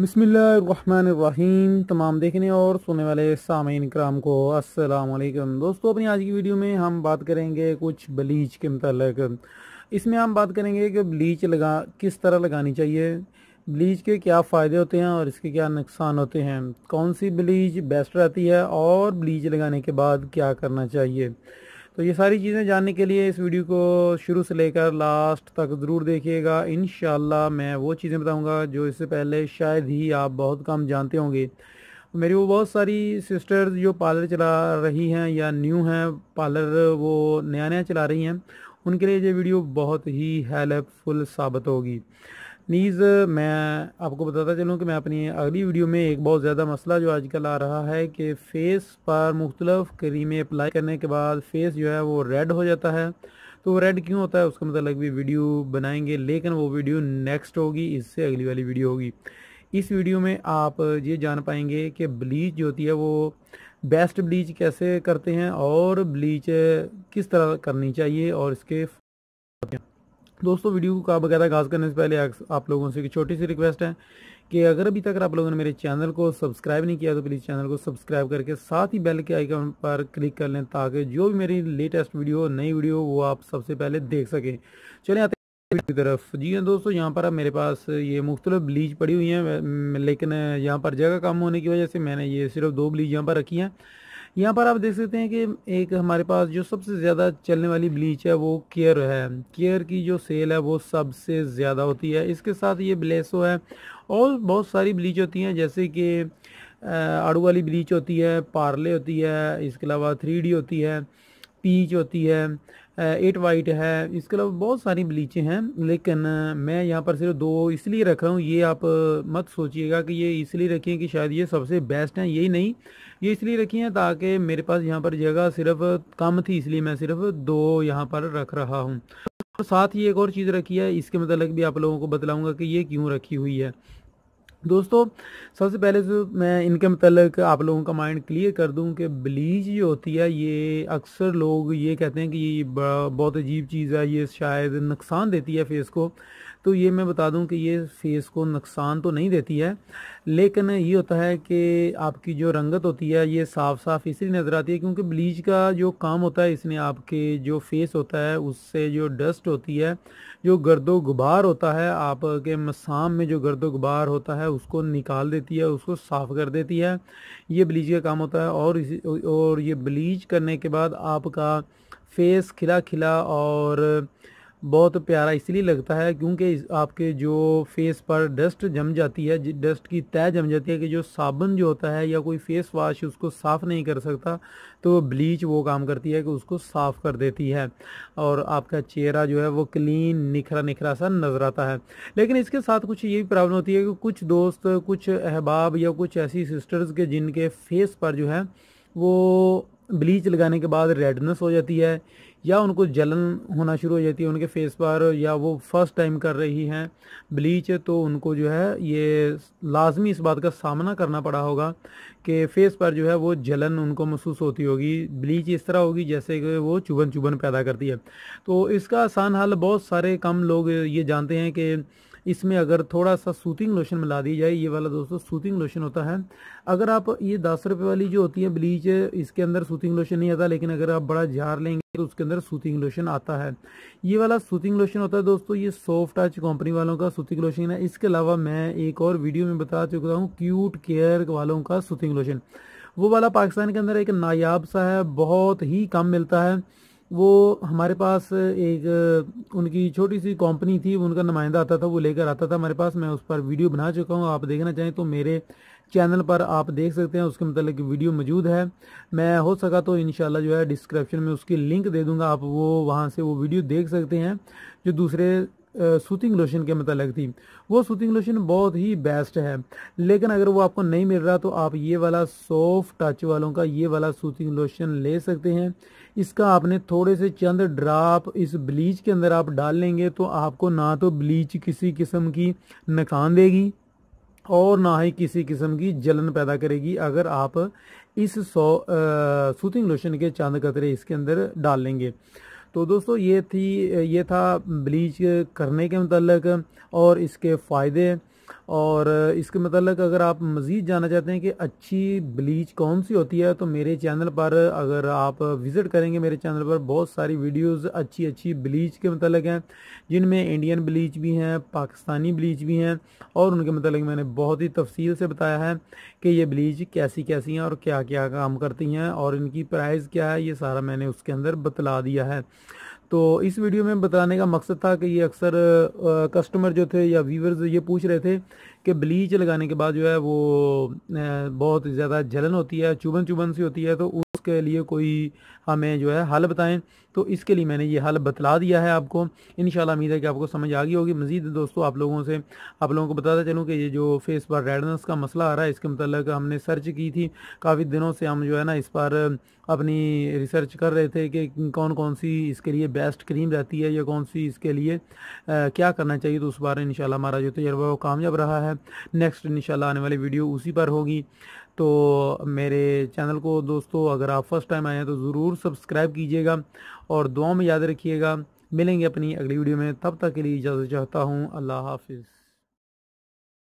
बिस्मिल्लाहिर्रहमानिर्रहीम। तमाम देखने और सुनने वाले सामीन कराम को अस्सलाम वालेकुम। दोस्तों, अपनी आज की वीडियो में हम बात करेंगे कुछ ब्लीच के मतलब। इसमें हम बात करेंगे कि ब्लीच किस तरह लगानी चाहिए, ब्लीच के क्या फ़ायदे होते हैं और इसके क्या नुकसान होते हैं, कौन सी ब्लीच बेस्ट रहती है और ब्लीच लगाने के बाद क्या करना चाहिए। तो ये सारी चीज़ें जानने के लिए इस वीडियो को शुरू से लेकर लास्ट तक ज़रूर देखिएगा। इंशाल्लाह मैं वो चीज़ें बताऊंगा जो इससे पहले शायद ही आप बहुत कम जानते होंगे। मेरी वो बहुत सारी सिस्टर्स जो पार्लर चला रही हैं या न्यू हैं पार्लर, वो नया नया चला रही हैं, उनके लिए ये वीडियो बहुत ही हेल्पफुल साबित होगी। नीज़ मैं आपको बताता चलूँ कि मैं अपनी अगली वीडियो में एक बहुत ज़्यादा मसला जो आजकल आ रहा है कि फ़ेस पर मुख्तलिफ़ क्रीमें अप्लाई करने के बाद फ़ेस जो है वो रेड हो जाता है। तो वो रेड क्यों होता है उसका मतलब भी वीडियो बनाएंगे, लेकिन वो वीडियो नेक्स्ट होगी, इससे अगली वाली वीडियो होगी। इस वीडियो में आप ये जान पाएंगे कि ब्लीच जो होती है वो बेस्ट ब्लीच कैसे करते हैं और ब्लीच किस तरह करनी चाहिए और इसके। दोस्तों, वीडियो का बकायदा आगाज़ करने से पहले आप लोगों से एक छोटी सी रिक्वेस्ट है कि अगर अभी तक आप लोगों ने मेरे चैनल को सब्सक्राइब नहीं किया तो प्लीज़ चैनल को सब्सक्राइब करके साथ ही बेल के आइकन पर क्लिक कर लें ताकि जो भी मेरी लेटेस्ट वीडियो नई वीडियो वो आप सबसे पहले देख सकें। चलें आते हैं वीडियो की तरफ। जी हाँ दोस्तों, यहाँ पर अब मेरे पास ये मुख्तलिफ ब्लीच पड़ी हुई हैं, लेकिन यहाँ पर जगह कम होने की वजह से मैंने ये सिर्फ 2 ब्लीच यहाँ पर रखी हैं। यहाँ पर आप देख सकते हैं कि एक हमारे पास जो सबसे ज़्यादा चलने वाली ब्लीच है वो केयर है। केयर की जो सेल है वो सबसे ज़्यादा होती है। इसके साथ ये ब्लेसो है और बहुत सारी ब्लीच होती हैं, जैसे कि आड़ू वाली ब्लीच होती है, पार्ले होती है, इसके अलावा 3D होती है, पीच होती है, 8 वाइट है, इसके अलावा बहुत सारी ब्लीचें हैं। लेकिन मैं यहाँ पर सिर्फ 2 इसलिए रख रहा हूँ। ये आप मत सोचिएगा कि ये इसलिए रखी हैं कि शायद ये सबसे बेस्ट हैं, यही नहीं, ये इसलिए रखी हैं ताकि मेरे पास यहाँ पर जगह सिर्फ कम थी, इसलिए मैं सिर्फ 2 यहाँ पर रख रहा हूँ। और साथ ही एक और चीज़ रखी है, इसके मतलब भी आप लोगों को बतलाऊँगा कि ये क्यों रखी हुई है। दोस्तों, सबसे पहले तो मैं इनके मतलब आप लोगों का माइंड क्लियर कर दूं कि ब्लीच जो होती है ये अक्सर लोग ये कहते हैं कि ये बहुत अजीब चीज़ है, ये शायद नुकसान देती है फेस को। तो ये मैं बता दूं कि ये फेस को नुकसान तो नहीं देती है, लेकिन ये होता है कि आपकी जो रंगत होती है ये साफ़ साफ़ इसलिए नज़र आती है क्योंकि ब्लीच का जो काम होता है इसने आपके जो फेस होता है उससे जो डस्ट होती है, जो गर्दो गुबार होता है, आपके मसाम में जो गर्दो गुबार होता है उसको निकाल देती है, उसको साफ़ कर देती है। ये ब्लीच का काम होता है। और ये ब्लीच करने के बाद आपका फेस खिला खिला और बहुत प्यारा इसलिए लगता है क्योंकि आपके जो फेस पर डस्ट जम जाती है, डस्ट की तह जम जाती है कि जो साबुन जो होता है या कोई फेस वॉश उसको साफ़ नहीं कर सकता, तो ब्लीच वो काम करती है कि उसको साफ़ कर देती है और आपका चेहरा जो है वो क्लीन निखरा निखरा सा नज़र आता है। लेकिन इसके साथ कुछ ये भी प्रॉब्लम होती है कि कुछ दोस्त, कुछ अहबाब या कुछ ऐसी सिस्टर्स के जिनके फेस पर जो है वो ब्लीच लगाने के बाद रेडनेस हो जाती है या उनको जलन होना शुरू हो जाती है उनके फेस पर, या वो फर्स्ट टाइम कर रही हैं ब्लीच, तो उनको जो है ये लाजमी इस बात का सामना करना पड़ा होगा कि फेस पर जो है वो जलन उनको महसूस होती होगी। ब्लीच इस तरह होगी जैसे कि वो चुभन चुभन पैदा करती है। तो इसका आसान हल बहुत सारे कम लोग ये जानते हैं कि इसमें अगर थोड़ा सा सूथिंग लोशन मिला दी जाए, ये वाला दोस्तों सूथिंग लोशन होता है। अगर आप ये 10 रुपये वाली जो होती है ब्लीच, इसके अंदर सूथिंग लोशन नहीं आता, लेकिन अगर आप बड़ा जार लेंगे तो उसके अंदर सूथिंग लोशन आता है। ये वाला सूथिंग लोशन होता है दोस्तों, ये सॉफ्ट टच कंपनी वालों का सूथिंग लोशन है। इसके अलावा मैं एक और वीडियो में बता चुका हूँ क्यूट केयर वालों का सूथिंग लोशन, वो वाला पाकिस्तान के अंदर एक नायाब सा है, बहुत ही कम मिलता है। वो हमारे पास एक उनकी छोटी सी कंपनी थी, उनका नुमाइंदा आता था, वो लेकर आता था हमारे पास। मैं उस पर वीडियो बना चुका हूँ, आप देखना चाहें तो मेरे चैनल पर आप देख सकते हैं, उसके मतलब वीडियो मौजूद है। मैं हो सका तो इंशाल्लाह जो है डिस्क्रिप्शन में उसकी लिंक दे दूंगा, आप वो वहाँ से वो वीडियो देख सकते हैं जो दूसरे सूथिंग लोशन के मतलब थी। वो सूथिंग लोशन बहुत ही बेस्ट है, लेकिन अगर वो आपको नहीं मिल रहा तो आप ये वाला सॉफ्ट टच वालों का ये वाला सूथिंग लोशन ले सकते हैं। इसका आपने थोड़े से चंद ड्राप इस ब्लीच के अंदर आप डाल लेंगे तो आपको ना तो ब्लीच किसी किस्म की नुकसान देगी और ना ही किसी किस्म की जलन पैदा करेगी अगर आप इस सूथिंग लोशन के चंद कतरे इसके अंदर डाल लेंगे। तो दोस्तों ये था ब्लीच करने के मतलब और इसके फ़ायदे। और इसके मतलब अगर आप मज़ीद जानना चाहते हैं कि अच्छी ब्लीच कौन सी होती है तो मेरे चैनल पर अगर आप विज़िट करेंगे, मेरे चैनल पर बहुत सारी वीडियोस अच्छी अच्छी ब्लीच के मतलब हैं, जिनमें इंडियन ब्लीच भी हैं, पाकिस्तानी ब्लीच भी हैं, और उनके मतलब मैंने बहुत ही तफसील से बताया है कि ये ब्लीच कैसी कैसी हैं और क्या क्या काम करती हैं और इनकी प्राइस क्या है, ये सारा मैंने उसके अंदर बतला दिया है। तो इस वीडियो में बताने का मकसद था कि ये अक्सर कस्टमर जो थे या व्यूवर्स ये पूछ रहे थे कि ब्लीच लगाने के बाद जो है वो बहुत ज़्यादा जलन होती है, चुभन चुभन सी होती है, तो उसके लिए कोई हमें जो है हल बताएं। तो इसके लिए मैंने ये हल बतला दिया है आपको। इंशाल्लाह उम्मीद है कि आपको समझ आ गई होगी। मज़ीद दोस्तों आप लोगों को बताता चलूँ कि ये जो फेस पर रेडनेस का मसला आ रहा है, इसके मतलब हमने सर्च की थी काफ़ी दिनों से, हम जो है ना इस पर अपनी रिसर्च कर रहे थे कि कौन कौन सी इसके लिए बेस्ट क्रीम रहती है या कौन सी इसके लिए क्या करना चाहिए। तो उस बार इंशाल्लाह हमारा जो तजर्बा वो कामयाब रहा है। नेक्स्ट इंशाल्लाह आने वाली वीडियो उसी पर होगी। तो मेरे चैनल को दोस्तों अगर आप फर्स्ट टाइम आए हैं तो ज़रूर सब्सक्राइब कीजिएगा और दुआओं में याद रखिएगा। मिलेंगे अपनी अगली वीडियो में, तब तक के लिए इजाज़त चाहता हूँ। अल्लाह हाफिज़।